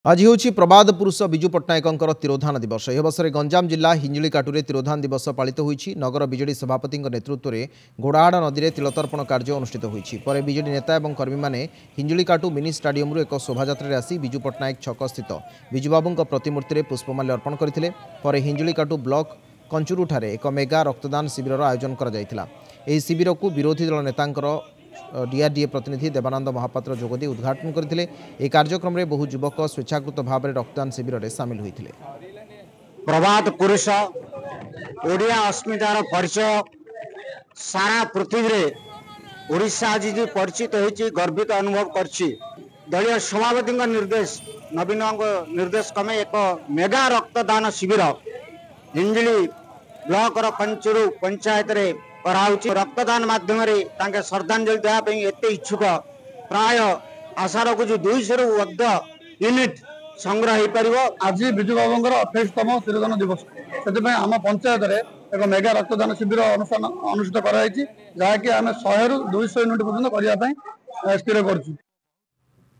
आज हूँ प्रबाद पुरुष विजु पट्टनायक तिरोधान दिवस। यह अवसर में गंजाम जिला हिंजिकाटुरे तिरोधान दिवस पालित होईछि। नगर बीजेडी सभापति नेतृत्व में घोड़ाहाड़ नदी में तिलतर्पण कार्य अनुष्ठित होईछि। पर बीजेडी नेता और कर्मी मैंने हिंजिकाटु मिनी स्टाडियम एक शोभायात्रा आसी विजु पट्टनायक छक स्थित विजुबाबू प्रतिमूर्ति में पुष्पमाल्य अर्पण करते। पर हिंजिकाटु ब्लॉक कंचुरुठारे एक मेगा रक्तदान शिविर आयोजन कर शिविर को विरोधी दल नेता डीआरडीए प्रतिनिधि देवानंद महापात्र जोगदी उद्घाटन करते। एक कार्यक्रम में बहु युवक स्वेच्छाकृत भाव में रक्तदान शिविर में सामिल होते। प्रभात पुरुष ओडिया अस्मितार परिचय सारा पृथ्वी रे ओडिशा आज जी परिचित होती गर्वित अनुभव करछि। दलीय सभापति निर्देश नवीन निर्देश क्रमे एक मेगा रक्तदान शिविर हिंजिली ब्लॉक कंचुरु पंचायत रे कराउछि। रक्तदान माध्यम श्रद्धांजलि देवाई एत इच्छुक प्राय आशा रखुछु 200 रु अधिक यूनिट संग्रह हो पार। आज विजु बाबू 28तम तिरोधान दिवस से आम पंचायत रे एक मेगा रक्तदान शिविर अनुष्ठान अनुष्ठित कराई जहाँकि आम 100 रु 200 यूनिट पर्यटन करने स्थिर करूँ।